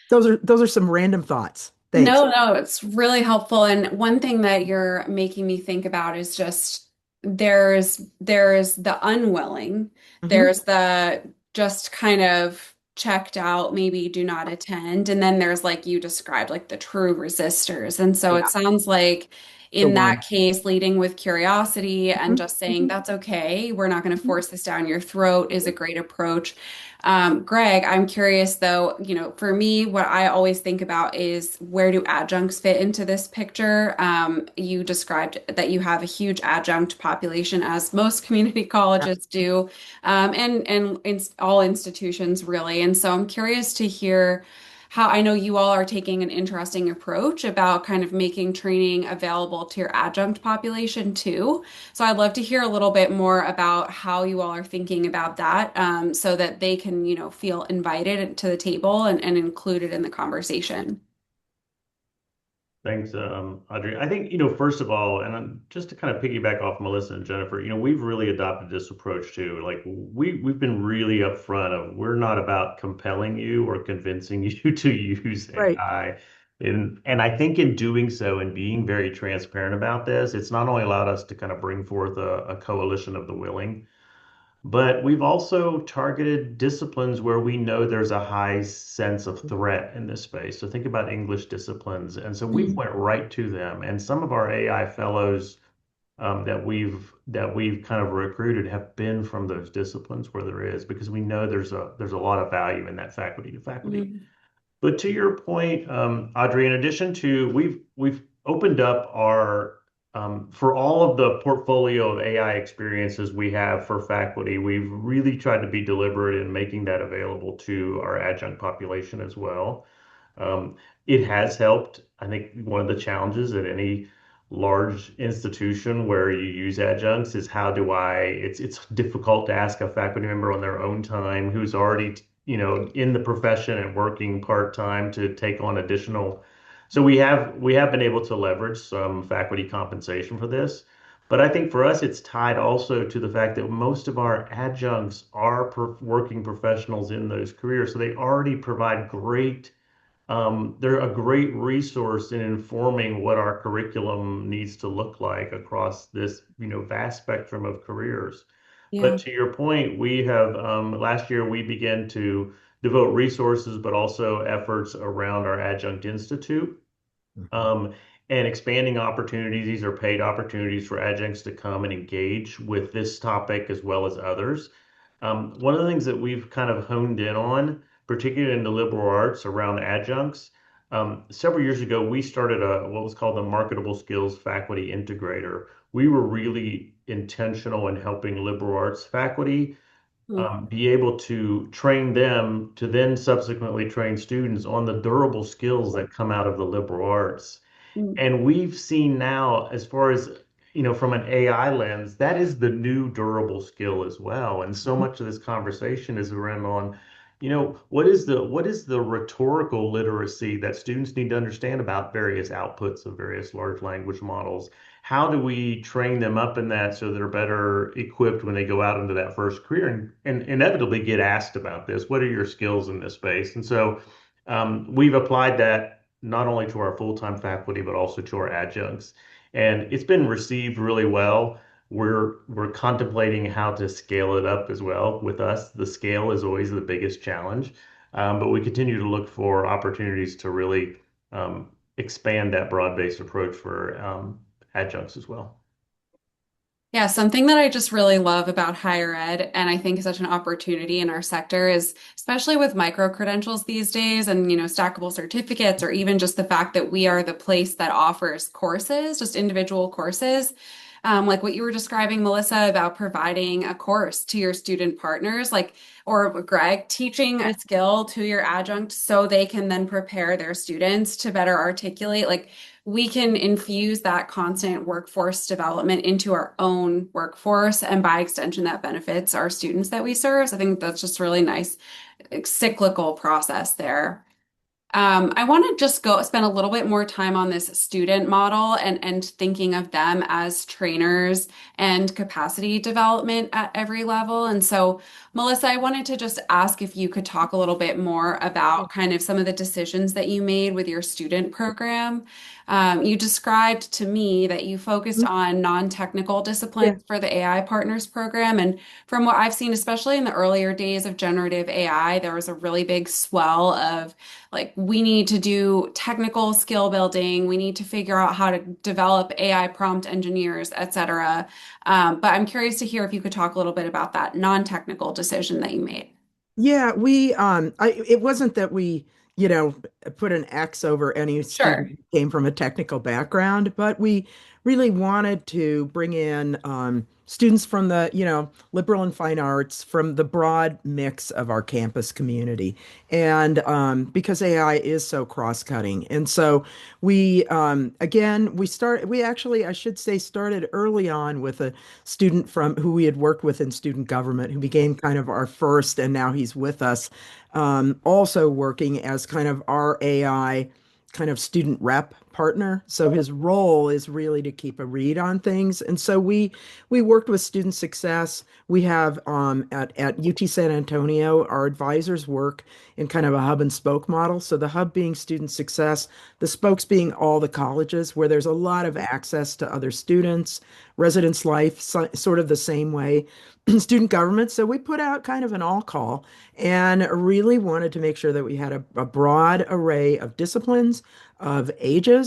Those are some random thoughts. Thanks. No, no, it's really helpful. And one thing that you're making me think about is just there's the unwilling, Hmm. there's the just kind of checked out, maybe do not attend, and then there's like you described, like the true resistors. And so it Yeah, sounds like the in one. that case, leading with curiosity and Mhm, just saying mhm, that's okay, we're not going to mhm. force this down your throat is a great approach. Greg, I'm curious though, for me, what I always think about is where do adjuncts fit into this picture? You described that you have a huge adjunct population, as most community Yeah. colleges do, and in all institutions really. And so I'm curious to hear how I know you all are taking an interesting approach about kind of making training available to your adjunct population too. So I'd love to hear a little bit more about how you all are thinking about that, so that they can, feel invited to the table and included in the conversation. Thanks, Audrey. I think, first of all, and just to kind of piggyback off Melissa and Jennifer, we've really adopted this approach too. Like we've been really upfront of we're not about compelling you or convincing you to use Right. AI. And I think in doing so and being very transparent about this, it's not only allowed us to kind of bring forth a coalition of the willing, but we've also targeted disciplines where we know there's a high sense of threat in this space. So think about English disciplines. And so we've Mm. went right to them. And some of our AI fellows that we've kind of recruited have been from those disciplines where there is, because we know there's a lot of value in that faculty to faculty. Mm. But to your point, Audrey, in addition to we've opened up our for all of the portfolio of AI experiences we have for faculty, we've really tried to be deliberate in making that available to our adjunct population as well. Um, it has helped. I think one of the challenges at any large institution where you use adjuncts is it's difficult to ask a faculty member on their own time who's already, in the profession and working part-time to take on additional. So we have been able to leverage some faculty compensation for this. But I think for us, it's tied also to the fact that most of our adjuncts are working professionals in those careers. So they already provide they're a great resource in informing what our curriculum needs to look like across this, vast spectrum of careers. But Yeah. to your point, we have last year we began to devote resources, but also efforts around our Adjunct Institute Mhm. um, and expanding opportunities. These are paid opportunities for adjuncts to come and engage with this topic as well as others. One of the things that we've kind of honed in on, particularly in the liberal arts around adjuncts, several years ago, we started what was called the Marketable Skills Faculty Integrator. We were really intentional in helping liberal arts faculty Mm, be able to train them to then subsequently train students on the durable skills that come out of the liberal arts. mm, And we've seen now, as far as, from an AI lens, that is the new durable skill as well. And so much of this conversation is around on, what is the rhetorical literacy that students need to understand about various outputs of various large language models? How do we train them up in that so they're better equipped when they go out into that first career and inevitably get asked about this? What are your skills in this space? And so we've applied that not only to our full-time faculty, but also to our adjuncts. And it's been received really well. We're contemplating how to scale it up as well with us. The scale is always the biggest challenge, but we continue to look for opportunities to really expand that broad-based approach for adjuncts as well. Yeah, something that I just really love about higher ed, and I think is such an opportunity in our sector is, especially with micro credentials these days and, stackable certificates, or even just the fact that we are the place that offers courses, just individual courses. Like what you were describing, Melissa, about providing a course to your student partners, or Greg, teaching a skill to your adjunct so they can then prepare their students to better articulate. Like we can infuse that constant workforce development into our own workforce, and by extension, that benefits our students that we serve. So I think that's just really nice, cyclical process there. I want to just go spend a little bit more time on this student model and thinking of them as trainers and capacity development at every level. And so, Melissa, I wanted to just ask if you could talk a little bit more about kind of some of the decisions that you made with your student program. You described to me that you focused Mhm. on non-technical Yeah. disciplines for the AI Partners program. And from what I've seen, especially in the earlier days of generative AI, there was a really big swell of like, we need to do technical skill building. We need to figure out how to develop AI prompt engineers, et cetera. But I'm curious to hear if you could talk a little bit about that non-technical decision that you made. Yeah, it wasn't that we, you know, put an X over any student Sure. who came from a technical background, but we really wanted to bring in students from the, liberal and fine arts, from the broad mix of our campus community. And because AI is so cross-cutting. And so again, we actually, I should say, started early on with a student from who we had worked with in student government, who became kind of our first, and now he's with us, also working as kind of our AI kind of student rep partner. So his role is really to keep a read on things. And so we worked with student success. We have at UT San Antonio, our advisors work in kind of a hub and spoke model. So the hub being student success, the spokes being all the colleges where there's a lot of access to other students, residence life, sort of the same way, student government. So we put out kind of an all call and really wanted to make sure that we had a broad array of disciplines, of ages,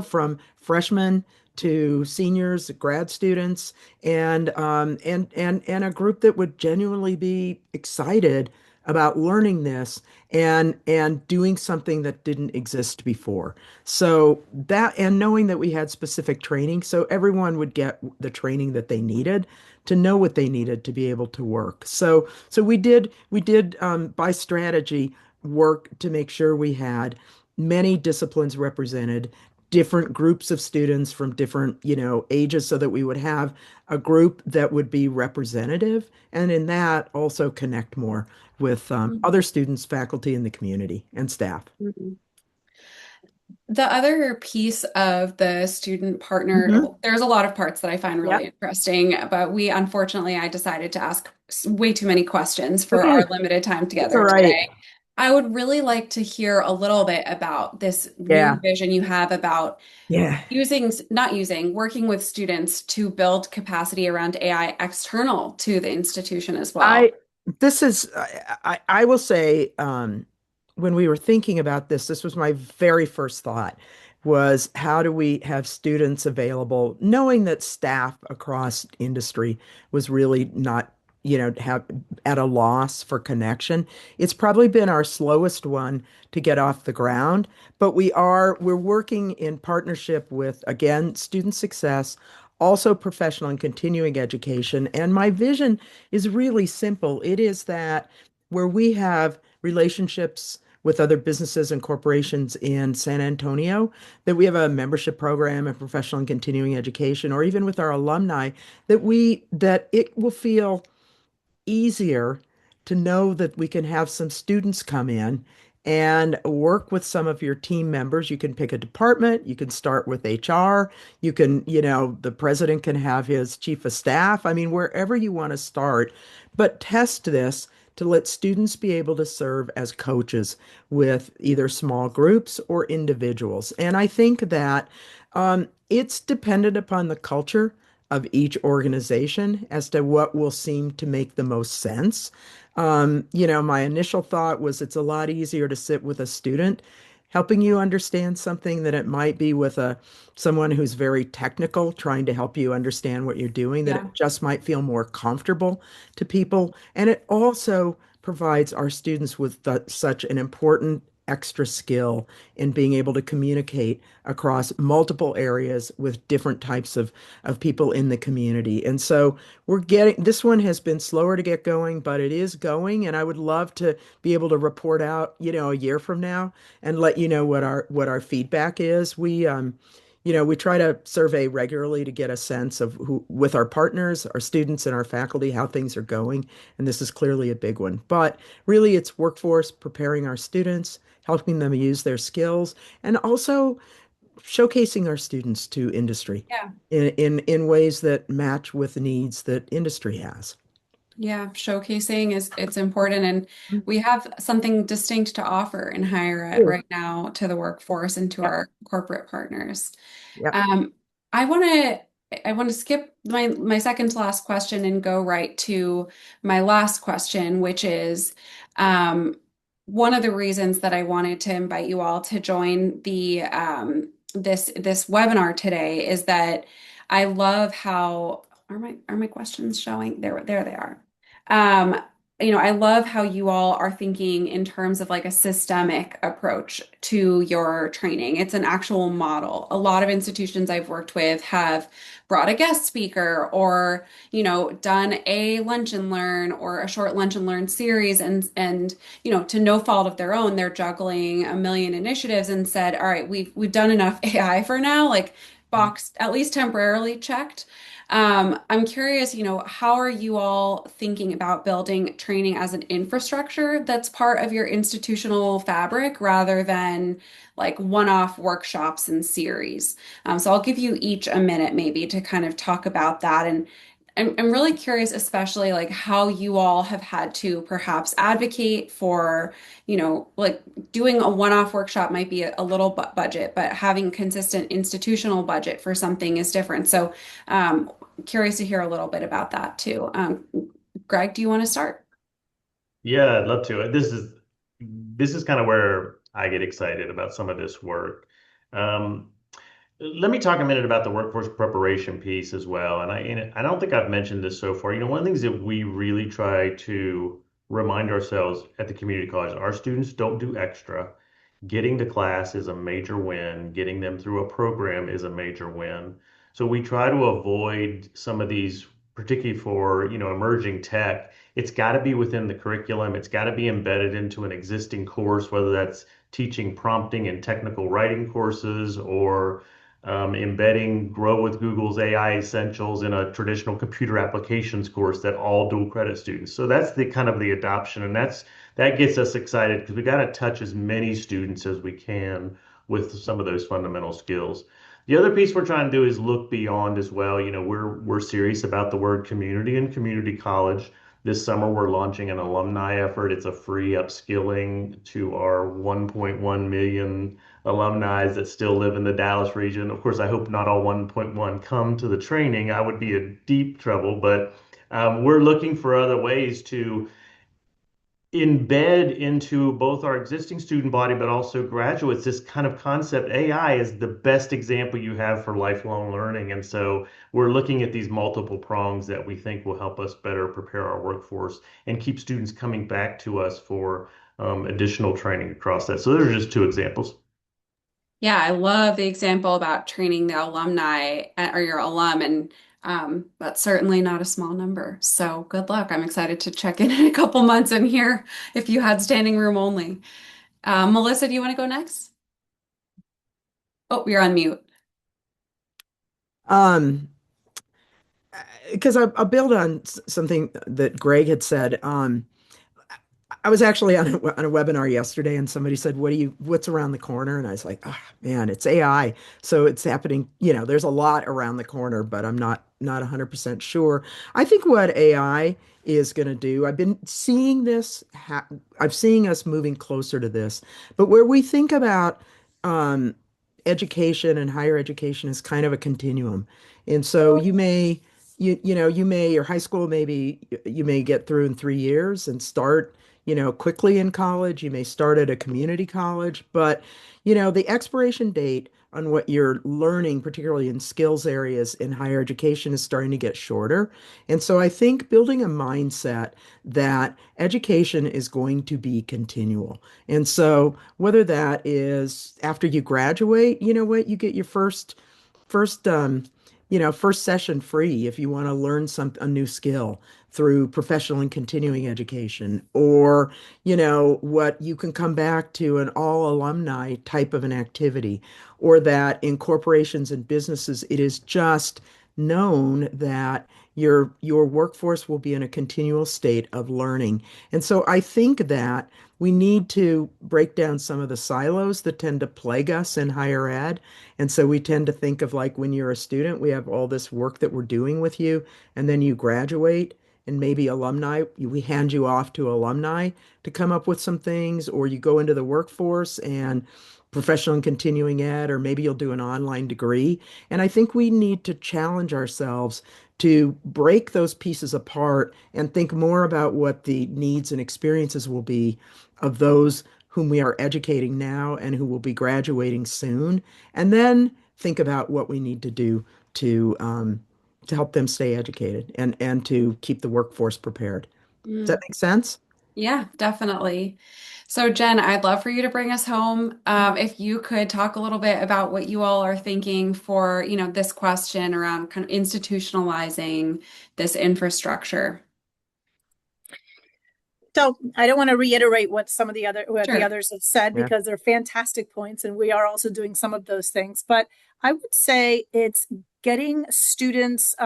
from freshmen to seniors, grad students, and a group that would genuinely be excited about learning this and doing something that didn't exist before. So that, and knowing that we had specific training, so everyone would get the training that they needed to know what they needed to be able to work. So we did by strategy work to make sure we had many disciplines represented, different groups of students from different, ages, so that we would have a group that would be representative, and in that also connect more with other students, faculty in the community, and staff. Mhm. The other piece of the student partner, Mhm. there's a lot of parts that I find really Yep. interesting, but unfortunately, I decided to ask way too many questions for our Okay. limited time That's all together right. today. I would really like to hear a little bit about this new Yeah. vision you have about Yeah. not using, working with students to build capacity around AI external to the institution as well. I this is I will say when we were thinking about this, this was my very first thought, was how do we have students available, knowing that staff across industry was really not, have at a loss for connection. It's probably been our slowest one to get off the ground, but we're working in partnership with, again, student success, also professional and continuing education. And my vision is really simple. It is that where we have relationships with other businesses and corporations in San Antonio, that we have a membership program in professional and continuing education, or even with our alumni, that it will feel easier to know that we can have some students come in and work with some of your team members. You can pick a department, you can start with HR, you can, the president can have his chief of staff. I mean, wherever you want to start, but test this to let students be able to serve as coaches with either small groups or individuals. And I think that it's dependent upon the culture of each organization as to what will seem to make the most sense. My initial thought was it's a lot easier to sit with a student helping you understand something than it might be with someone who's very technical trying to help you understand what you're doing, that it Yeah. just might feel more comfortable to people. And it also provides our students with such an important extra skill in being able to communicate across multiple areas with different types of people in the community. And so this one has been slower to get going, but it is going. And I would love to be able to report out, a year from now and let you know what our feedback is. We try to survey regularly to get a sense of with our partners, our students, and our faculty, how things are going. And this is clearly a big one. But really, it's workforce preparing our students, helping them use their skills, and also showcasing our students to industry Yeah. in ways that match with the needs that industry has. Yeah, showcasing is it's important, and we have something distinct to offer in higher ed Sure. right now to the workforce and to Yep. our corporate partners. Yep. Um, I want to skip my second to last question and go right to my last question, which is um, one of the reasons that I wanted to invite you all to join the this webinar today is that I love how are my questions showing? There they are. Um, I love how you all are thinking in terms of like a systemic approach to your training. It's an actual model. A lot of institutions I've worked with have brought a guest speaker or, done a lunch and learn or a short lunch and learn series and, to no fault of their own, they're juggling a million initiatives and said, all right, we've done enough AI for now, like boxed, at least temporarily checked. I'm curious, how are you all thinking about building training as an infrastructure that's part of your institutional fabric rather than like one-off workshops and series? So I'll give you each a minute maybe to kind of talk about that. And I'm really curious, especially like how you all have had to perhaps advocate for, like doing a one-off workshop might be a little budget, but having consistent institutional budget for something is different. So curious to hear a little bit about that too. Greg, do you want to start? Yeah, I'd love to. This is kind of where I get excited about some of this work. Um, Let me talk a minute about the workforce preparation piece as well. And I don't think I've mentioned this so far. One of the things that we really try to remind ourselves at the community college, our students don't do extra. Getting to class is a major win. Getting them through a program is a major win. So we try to avoid some of these, particularly for, emerging tech. It's got to be within the curriculum. It's got to be embedded into an existing course, whether that's teaching prompting and technical writing courses or embedding Grow with Google's AI Essentials in a traditional computer applications course that all dual credit students. So that's the kind of the adoption, and that gets us excited because we got to touch as many students as we can with some of those fundamental skills. The other piece we're trying to do is look beyond as well. We're serious about the word community and community college. This summer, we're launching an alumni effort. It's a free upskilling to our 1.1 million alumni that still live in the Dallas region. Of course, I hope not all 1.1 come to the training. I would be in deep trouble, but we're looking for other ways to embed into both our existing student body, but also graduates, this kind of concept. AI is the best example you have for lifelong learning. And so we're looking at these multiple prongs that we think will help us better prepare our workforce and keep students coming back to us for additional training across that. So those are just two examples. Yeah, I love the example about training the alumni or your alum, and that's certainly not a small number. So good luck. I'm excited to check in a couple months and hear if you had standing room only. Melissa, do you want to go next? Oh, you're on mute. Um, because I'll build on something that Greg had said. I was actually on a webinar yesterday, and somebody said, what's around the corner?" And I was like, "Oh man, it's AI." So it's happening, there's a lot around the corner, but I'm not 100% sure. I think what AI is going to do, I've been seeing this, I'm seeing us moving closer to this, but where we think about um, education and higher education is kind of a continuum. And so your high school, maybe you may get through in 3 years and start quickly in college. You may start at a community college, but the expiration date on what you're learning, particularly in skills areas in higher education, is starting to get shorter. And so I think building a mindset that education is going to be continual. And so whether that is after you graduate, you know what, you get your first first session free if you want to learn a new skill through professional and continuing education, or what, you can come back to an all alumni type of an activity, or that in corporations and businesses it is just known that your workforce will be in a continual state of learning. And so I think that we need to break down some of the silos that tend to plague us in higher ed. And so we tend to think of, like, when you're a student, we have all this work that we're doing with you, and then you graduate, and maybe alumni, we hand you off to alumni to come up with some things, or you go into the workforce and professional and continuing ed, or maybe you'll do an online degree. And I think we need to challenge ourselves to break those pieces apart and think more about what the needs and experiences will be of those whom we are educating now and who will be graduating soon, and then think about what we need to do to help them stay educated and to keep the workforce prepared. Does that Mm, make sense? yeah, definitely. So, Jen, I'd love for you to bring us home. If you could talk a little bit about what you all are thinking for, this question around kind of institutionalizing this infrastructure. So I don't want to reiterate what the Sure. others have said, Yeah. because they're fantastic points, and we are also doing some of those things. But I would say it's getting students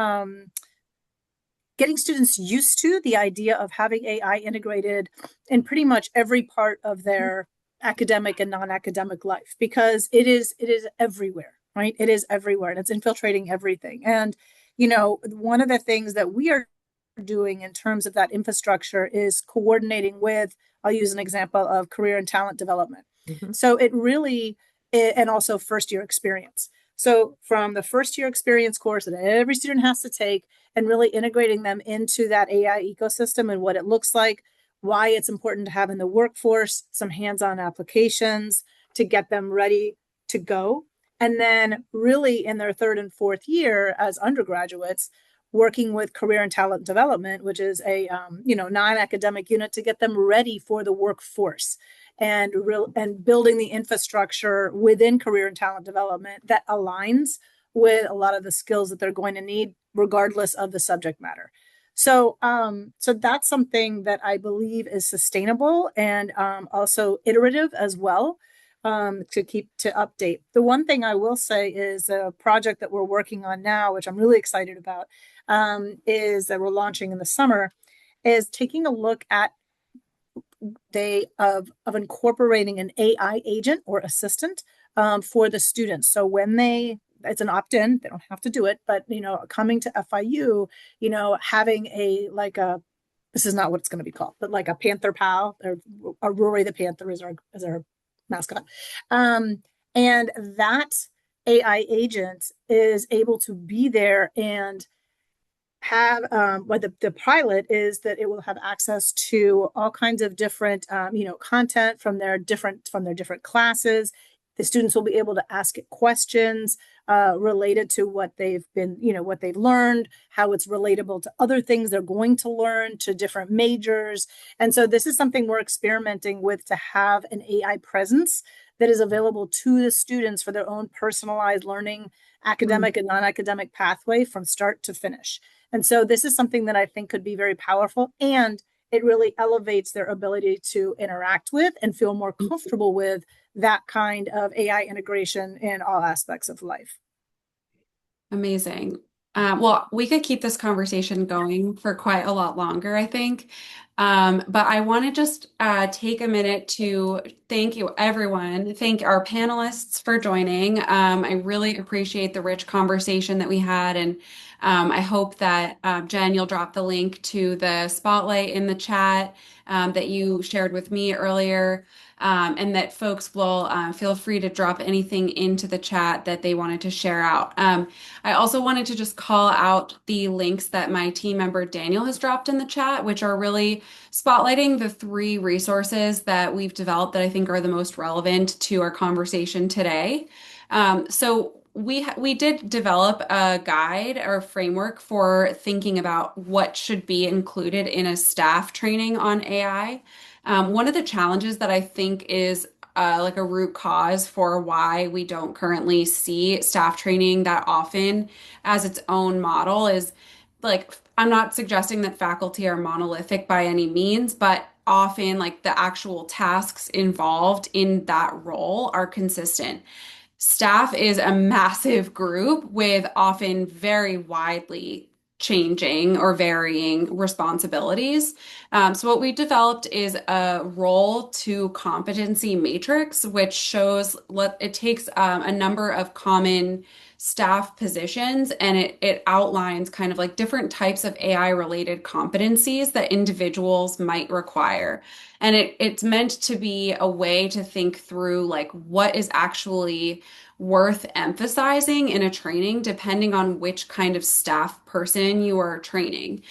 getting students used to the idea of having AI integrated in pretty much every part of their academic and non-academic life, because it is everywhere, right? It is everywhere, and it's infiltrating everything. And one of the things that we are doing in terms of that infrastructure is coordinating with, I'll use an example of career and talent development. Mhm. So it really, and also first year experience. So from the first year experience course that every student has to take, and really integrating them into that AI ecosystem and what it looks like, why it's important to have in the workforce some hands-on applications to get them ready to go. And then really in their third and fourth year as undergraduates, working with career and talent development, which is a non-academic unit, to get them ready for the workforce, and building the infrastructure within career and talent development that aligns with a lot of the skills that they're going to need, regardless of the subject matter. So that's something that I believe is sustainable, and also iterative as well, to update. The one thing I will say is a project that we're working on now, which I'm really excited about, is that we're launching in the summer, is taking a look at of incorporating an AI agent or assistant for the students. So when it's an opt-in, they don't have to do it, but coming to FIU, having this is not what it's going to be called, but like a Panther pal, or a Rory the Panther is our mascot. And that AI agent is able to be there and have what the pilot is, that it will have access to all kinds of different content from their different classes. The students will be able to ask it questions related to what they've learned, how it's relatable to other things they're going to learn, to different majors. And so this is something we're experimenting with, to have an AI presence that is available to the students for their own personalized learning, Mm, academic and non-academic pathway from start to finish. And so this is something that I think could be very powerful, and it really elevates their ability to interact with and feel more comfortable with that kind of AI integration in all aspects of life. amazing. Well, we could keep this conversation going for quite a lot longer, I think. But I want to just take a minute to thank you, everyone. Thank our panelists for joining. I really appreciate the rich conversation that we had, and I hope that Jen, you'll drop the link to the spotlight in the chat that you shared with me earlier. And that folks will feel free to drop anything into the chat that they wanted to share out. I also wanted to just call out the links that my team member Daniel has dropped in the chat, which are really spotlighting the three resources that we've developed that I think are the most relevant to our conversation today. We did develop a guide or framework for thinking about what should be included in a staff training on AI. One of the challenges that I think is like a root cause for why we don't currently see staff training that often as its own model is like, I'm not suggesting that faculty are monolithic by any means, but often like the actual tasks involved in that role are consistent. Staff is a massive group with often very widely changing or varying responsibilities. So, what we developed is a role to competency matrix, which shows it takes a number of common staff positions and it outlines kind of like different types of AI related competencies that individuals might require. And it's meant to be a way to think through like what is actually worth emphasizing in a training depending on which kind of staff person you are training.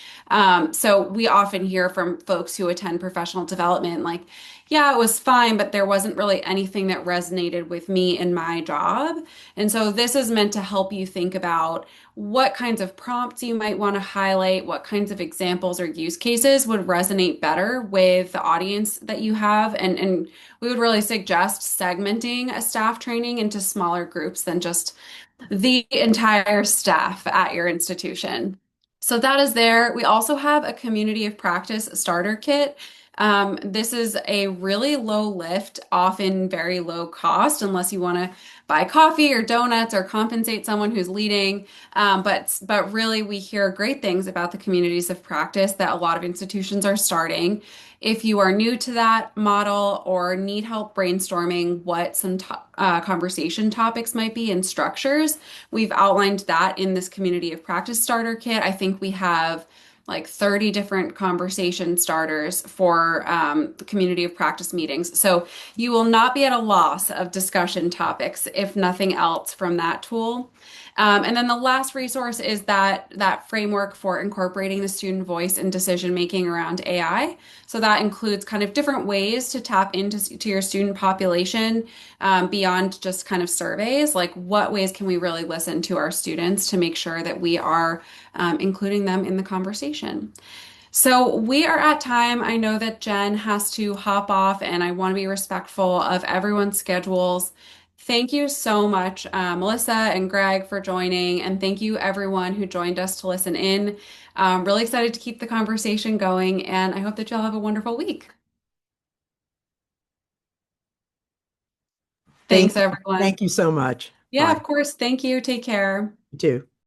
So we often hear from folks who attend professional development, like, yeah, it was fine, but there wasn't really anything that resonated with me in my job. And so this is meant to help you think about what kinds of prompts you might want to highlight, what kinds of examples or use cases would resonate better with the audience that you have. And we would really suggest segmenting a staff training into smaller groups than just the entire staff at your institution. So that is there. We also have a community of practice starter kit. This is a really low lift, often very low cost, unless you want to buy coffee or donuts or compensate someone who's leading. But really, we hear great things about the communities of practice that a lot of institutions are starting. If you are new to that model or need help brainstorming what some conversation topics might be and structures, we've outlined that in this community of practice starter kit. I think we have like 30 different conversation starters for the community of practice meetings. So you will not be at a loss of discussion topics, if nothing else, from that tool. And then the last resource is that framework for incorporating the student voice in decision making around AI. So that includes kind of different ways to tap into to your student population beyond just kind of surveys. Like what ways can we really listen to our students to make sure that we are including them in the conversation? So we are at time. I know that Jen has to hop off, and I want to be respectful of everyone's schedules. Thank you so much, Melissa and Greg, for joining, and thank you everyone who joined us to listen in. Really excited to keep the conversation going, and I hope that you'll have a wonderful week. Thank Thanks, everyone. thank you so much. Yeah, Bye. of course. Thank you. Take care. You too.